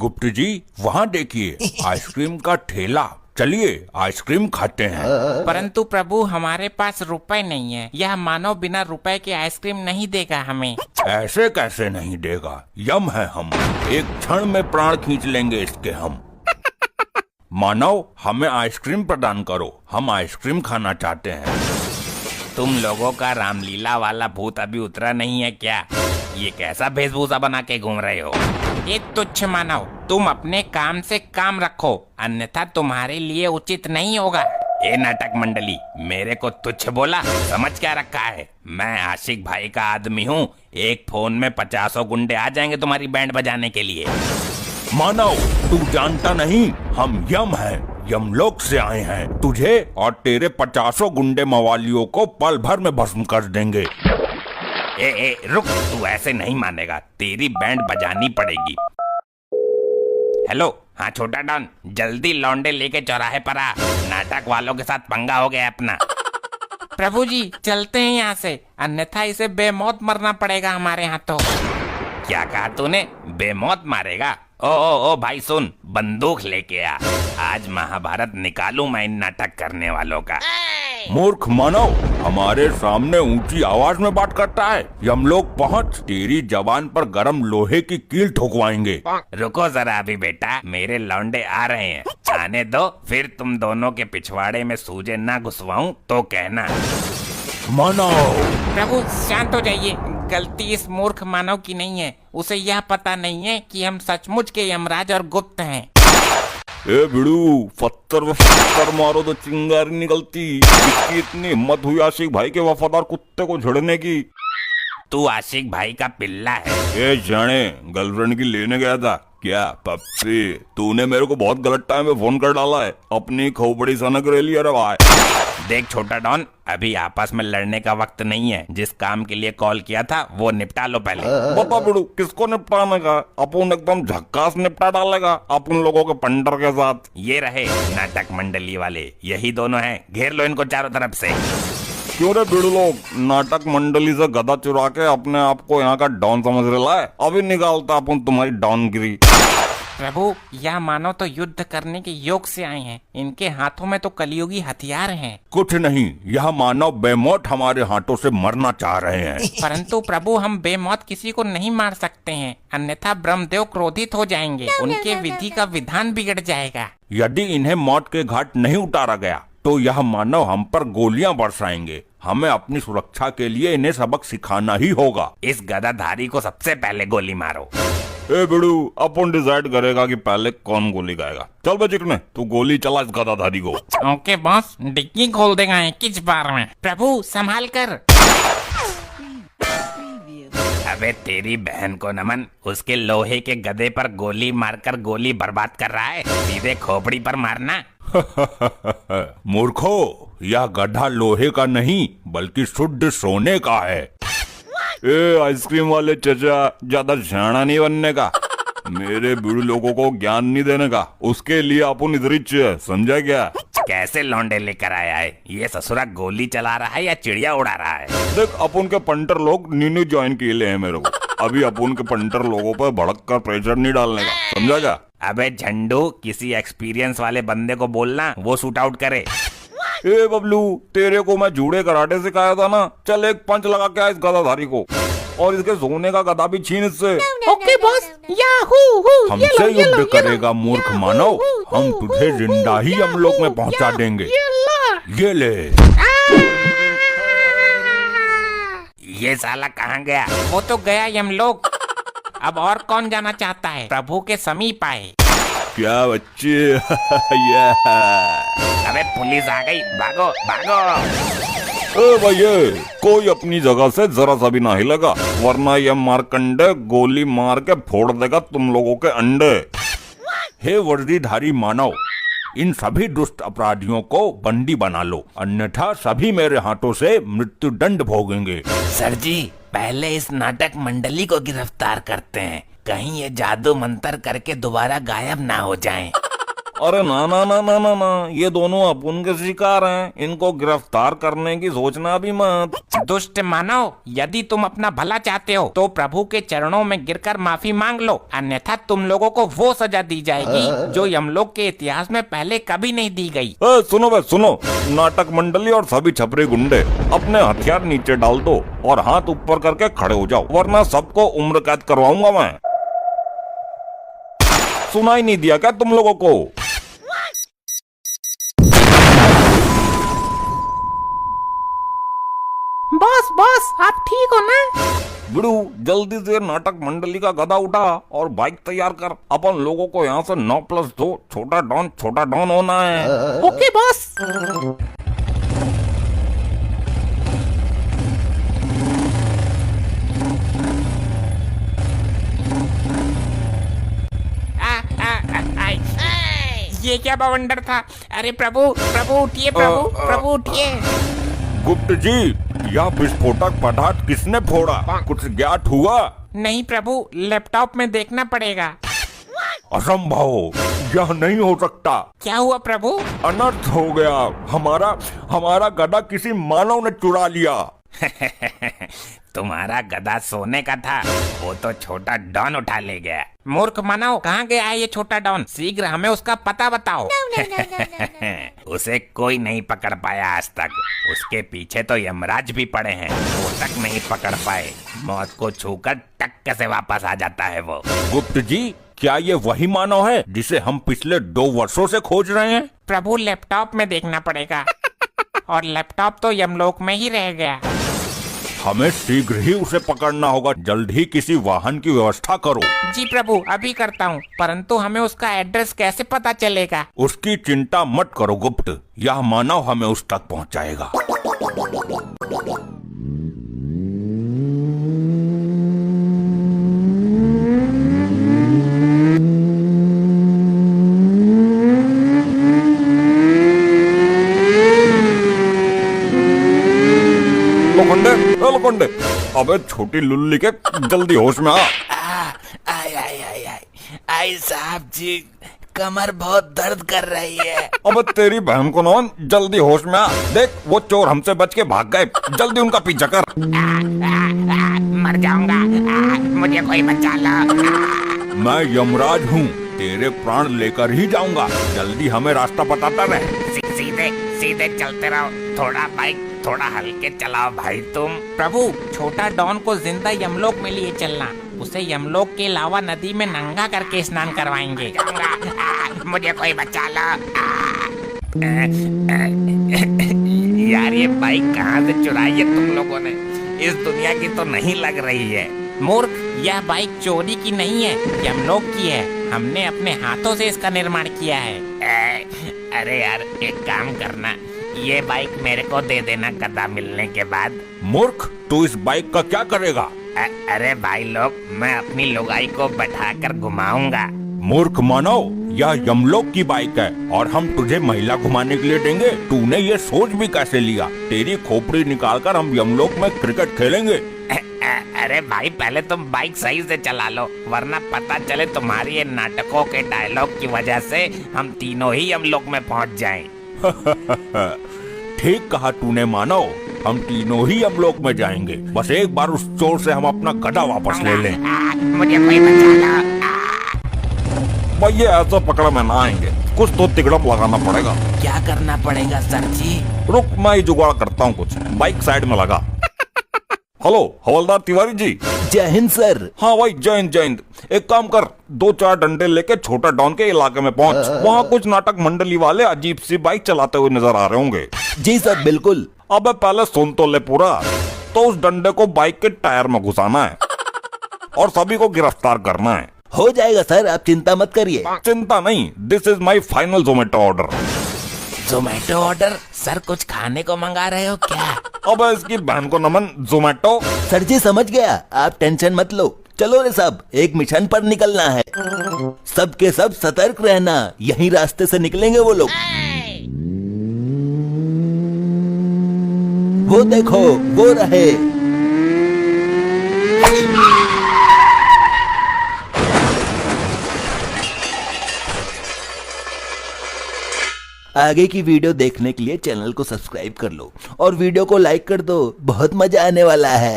गुप्त जी वहाँ देखिए आइसक्रीम का ठेला, चलिए आइसक्रीम खाते हैं। परंतु प्रभु हमारे पास रुपए नहीं है, यह मानव बिना रुपए के आइसक्रीम नहीं देगा हमें। ऐसे कैसे नहीं देगा, यम है हम, एक क्षण में प्राण खींच लेंगे इसके हम। मानव हमें आइसक्रीम प्रदान करो, हम आइसक्रीम खाना चाहते हैं। तुम लोगों का रामलीला वाला भूत अभी उतरा नहीं है क्या? ये कैसा वेशभूषा बना के घूम रहे हो? ये तुच्छ मानव, तुम अपने काम से काम रखो, अन्यथा तुम्हारे लिए उचित नहीं होगा। ए नाटक मंडली, मेरे को तुच्छ बोला, समझ क्या रखा है? मैं आशिक भाई का आदमी हूँ, एक फोन में 50 गुंडे आ जाएंगे तुम्हारी बैंड बजाने के लिए। मानव तू जानता नहीं, हम यम हैं, यमलोक से आए हैं, तुझे और तेरे 50 गुंडे मवालियों को पल भर में भस्म कर देंगे। ए रुक, तू ऐसे नहीं मानेगा, तेरी बैंड बजानी पड़ेगी। हेलो, हाँ छोटा डॉन, जल्दी लौंडे लेके चौराहे पर आ, नाटक वालों के साथ पंगा हो गया अपना। प्रभु जी चलते हैं यहाँ से, अन्यथा इसे बेमौत मरना पड़ेगा हमारे हाथों। क्या कहा तूने? बेमौत मारेगा? ओ भाई सुन, बंदूक लेके आ, आज महाभारत निकालूं मैं इन नाटक करने वालों का। मूर्ख मानव, हमारे सामने ऊंची आवाज में बात करता है, यमलोक पहुंच, तेरी जबान पर गरम लोहे की कील ठोकवाएंगे। रुको जरा अभी बेटा, मेरे लौंडे आ रहे हैं, आने दो, फिर तुम दोनों के पिछवाड़े में सूजे ना घुसवाऊं तो कहना। मानव प्रभु शांत हो जाइए, गलती इस मूर्ख मानव की नहीं है, उसे यह पता नहीं है कि हम सचमुच के यमराज और गुप्त हैं। ए बिड़ू, पत्थर मारो तो चिंगारी निकलती, इसकी इतनी हिम्मत हुई आशिक भाई के वफादार कुत्ते को झड़ने की। तू आशिक भाई का पिल्ला है। ए जाने, गर्लफ्रेंड की लेने गया था क्या? पप्पी, तूने मेरे को बहुत गलत टाइम में फोन कर डाला है, अपनी खोपड़ी सनक रही है रे भाई। देख छोटा डॉन, अभी आपस में लड़ने का वक्त नहीं है, जिस काम के लिए कॉल किया था वो निपटा लो पहले। बता बिड़ू, किसको निपटाने का? अपन एकदम झक्कास निपटा डालेगा अपन लोगों के पंडर के साथ। ये रहे नाटक मंडली वाले, यही दोनों हैं, घेर लो इनको चारों तरफ से। क्यों रे बिड़ू लोग, नाटक मंडली से गदा चुरा के अपने आप को यहाँ का डॉन समझ रहा है? अभी निकालता अपन तुम्हारी डॉनगिरी। प्रभु यह मानव तो युद्ध करने के योग से आए हैं, इनके हाथों में तो कलियुगी हथियार हैं। कुछ नहीं, यह मानव बेमौत हमारे हाथों से मरना चाह रहे हैं। परंतु प्रभु हम बेमौत किसी को नहीं मार सकते हैं, अन्यथा ब्रह्मदेव क्रोधित हो जाएंगे, उनके विधि का विधान बिगड़ जाएगा। यदि इन्हें मौत के घाट नहीं उतारा गया तो यह मानव हम पर गोलियां बरसाएंगे, हमें अपनी सुरक्षा के लिए इन्हें सबक सिखाना ही होगा। इस गदाधारी को सबसे पहले गोली मारो। ए बिड़ू, अपन डिसाइड करेगा कि पहले कौन गोली खाएगा। चल बे चिकने, तू गोली चला इस गदाधारी को। ओके बॉस, डिक्की खोल देगा किस बार में। प्रभु संभाल कर। अबे तेरी बहन को नमन, उसके लोहे के गदे पर गोली मारकर गोली बर्बाद कर रहा है, सीधे खोपड़ी पर मारना। मूर्खो, यह गड्ढा लोहे का नहीं बल्कि शुद्ध सोने का है। ए आइसक्रीम वाले चचा, ज्यादा सियाना नहीं बनने का, मेरे बूढ़े लोगों को ज्ञान नहीं देने का, उसके लिए अपन इधर ही, समझा क्या? कैसे लौंडे लेकर आया है ये? ससुरा गोली चला रहा है या चिड़िया उड़ा रहा है? देख, अपन के पंटर लोग नीनू ज्वाइन किए ले हैं मेरे को, अभी अपन के पंटर लोगों पर भड़क कर प्रेशर नहीं डालने का, समझा क्या? अबे झंडू, किसी एक्सपीरियंस वाले बंदे को बोलना, वो शूट आउट करे। ए बबलू, तेरे को मैं जूड़े कराटे सिखाया था ना, चल एक पंच लगा के आ इस गदाधारी को, और इसके सोने का गदा भी छीन इससे। ओके बॉस, याहू हू, हमसे युद्ध करेगा मूर्ख मानव, हम तुझे जिंदा ही यमलोक में पहुंचा देंगे। ये ले। ये साला कहाँ गया? वो तो गया यमलोक, अब और कौन जाना चाहता है? प्रभु के समीप आए। क्या बच्चे? अबे पुलिस आ गई, भागो भागो। ए भैया, कोई अपनी जगह से जरा सा भी ना हिलेगा, वरना यह मारकंडे गोली मार के फोड़ देगा तुम लोगों के अंडे। हे वर्दीधारी मानव, इन सभी दुष्ट अपराधियों को बंदी बना लो, अन्यथा सभी मेरे हाथों से मृत्यु दंड भोगेंगे। सर जी, पहले इस नाटक मंडली को गिरफ्तार करते हैं, कहीं ये जादू मंतर करके दोबारा गायब ना हो जाएं। अरे ना ना ना ना ना ना, ये दोनों अपुन के शिकार हैं, इनको गिरफ्तार करने की सोचना भी मत। दुष्ट मानव, यदि तुम अपना भला चाहते हो तो प्रभु के चरणों में गिरकर माफी मांग लो, अन्यथा तुम लोगों को वो सजा दी जाएगी जो यमलोक के इतिहास में पहले कभी नहीं दी गई। सुनो भाई सुनो, नाटक मंडली और सभी छपरी गुंडे अपने हथियार नीचे डाल दो और हाथ ऊपर करके खड़े हो जाओ, वरना सबको उम्र कैद करवाऊंगा मैं। सुनाई नहीं दिया क्या तुम लोगों को? बॉस बॉस आप ठीक हो ना? बिड़ू, जल्दी से नाटक मंडली का गदा उठा और बाइक तैयार कर, अपन लोगों को यहाँ से 9+2 छोटा डॉन होना है। Okay boss. ये क्या बवंडर था? अरे प्रभु प्रभु उठिए, प्रभु उठिए। गुप्त जी, यह विस्फोटक पदार्थ किसने फोड़ा, कुछ ज्ञात हुआ? नहीं प्रभु, लैपटॉप में देखना पड़ेगा। असंभव, यह नहीं हो सकता। क्या हुआ प्रभु? अनर्थ हो गया, हमारा गदा किसी मानव ने चुरा लिया। तुम्हारा गधा सोने का था, वो तो छोटा डॉन उठा ले गया। मूर्ख मानव, कहाँ गया है ये छोटा डॉन? शीघ्र हमें उसका पता बताओ। उसे कोई नहीं पकड़ पाया आज तक, उसके पीछे तो यमराज भी पड़े हैं, वो तक नहीं पकड़ पाए। मौत को छूकर टक्क से वापस आ जाता है वो। गुप्त जी, क्या ये वही मानव है जिसे हम पिछले 2 वर्षों से खोज रहे हैं? प्रभु लैपटॉप में देखना पड़ेगा, और लैपटॉप तो यमलोक में ही रह गया। हमें शीघ्र ही उसे पकड़ना होगा, जल्द ही किसी वाहन की व्यवस्था करो। जी प्रभु, अभी करता हूँ, परंतु हमें उसका एड्रेस कैसे पता चलेगा? उसकी चिंता मत करो गुप्त, यह मानव हमें उस तक पहुँचाएगा। लोखंडे, अबे छोटी लुल्ली के, जल्दी होश में आ। आई साहब जी, कमर बहुत दर्द कर रही है। अबे तेरी बहन को ना, जल्दी होश में आ। देख, वो चोर हमसे बच के भाग गए, जल्दी उनका पीछा कर। मर जाऊंगा, मुझे कोई बचा लो। मैं यमराज हूँ, तेरे प्राण लेकर ही जाऊंगा, जल्दी हमें रास्ता बताता रहे। सीधे सीधे चलते रहो, थोड़ा बाइक थोड़ा हल्के चलाओ भाई तुम। प्रभु, छोटा डॉन को जिंदा यमलोक में लिए चलना, उसे यमलोक के अलावा नदी में नंगा करके स्नान करवाएंगे। मुझे कोई बचा लो। यार ये बाइक कहाँ से चुराई है तुम लोगों ने? इस दुनिया की तो नहीं लग रही है। मूर्ख, यह बाइक चोरी की नहीं है, यमलोक की है। हमने अपने हाथों से इसका निर्माण किया है। अरे यार, एक काम करना, ये बाइक मेरे को दे देना गधा मिलने के बाद। मूर्ख, तू इस बाइक का क्या करेगा? अरे भाई लोग, मैं अपनी लुगाई को बैठाकर घुमाऊंगा। मूर्ख मानव, यह यमलोक की बाइक है और हम तुझे महिला घुमाने के लिए देंगे। तूने ये सोच भी कैसे लिया? तेरी खोपड़ी निकालकर हम यमलोक में क्रिकेट खेलेंगे। अरे भाई, पहले तुम बाइक सही से चला लो, वरना पता चले तुम्हारी ये नाटकों के डायलॉग की वजह से हम तीनों ही यमलोक में पहुंच जाएं। ठीक कहा तूने मानव, हम तीनों ही यमलोक में जाएंगे, बस एक बार उस चोर से हम अपना गधा वापस ले लें। मुझे कोई बचा लो। भैया ऐसा पकड़ में ना आएंगे, कुछ तो तिगड़म लगाना पड़ेगा। क्या करना पड़ेगा सर जी? रुक, मैं ही जुगाड़ करता हूँ कुछ। बाइक साइड में लगा। हेलो हवलदार तिवारी जी। जय हिंद सर। हाँ भाई, जय हिंद जय हिंद। एक काम कर, 2-4 डंडे लेके छोटा डॉन के इलाके में पहुंच। वहाँ कुछ नाटक मंडली वाले अजीब सी बाइक चलाते हुए नजर आ रहे होंगे। जी सर, बिल्कुल। अबे पहले सुन तो ले पूरा। तो उस डंडे को बाइक के टायर में घुसाना है और सभी को गिरफ्तार करना है। हो जाएगा सर, आप चिंता मत करिए। चिंता नहीं, this is my final Zomato order. Zomato order? Sir कुछ खाने को मंगा रहे हो क्या? अब इसकी बहन को नमन, जोमेटो। सर जी समझ गया, आप टेंशन मत लो। चलो रे साहब, एक मिशन पर निकलना है। सबके सब सतर्क रहना, यही रास्ते से निकलेंगे वो लोग। वो देखो, वो रहे। आगे की वीडियो देखने के लिए चैनल को सब्सक्राइब कर लो और वीडियो को लाइक कर दो, बहुत मजा आने वाला है।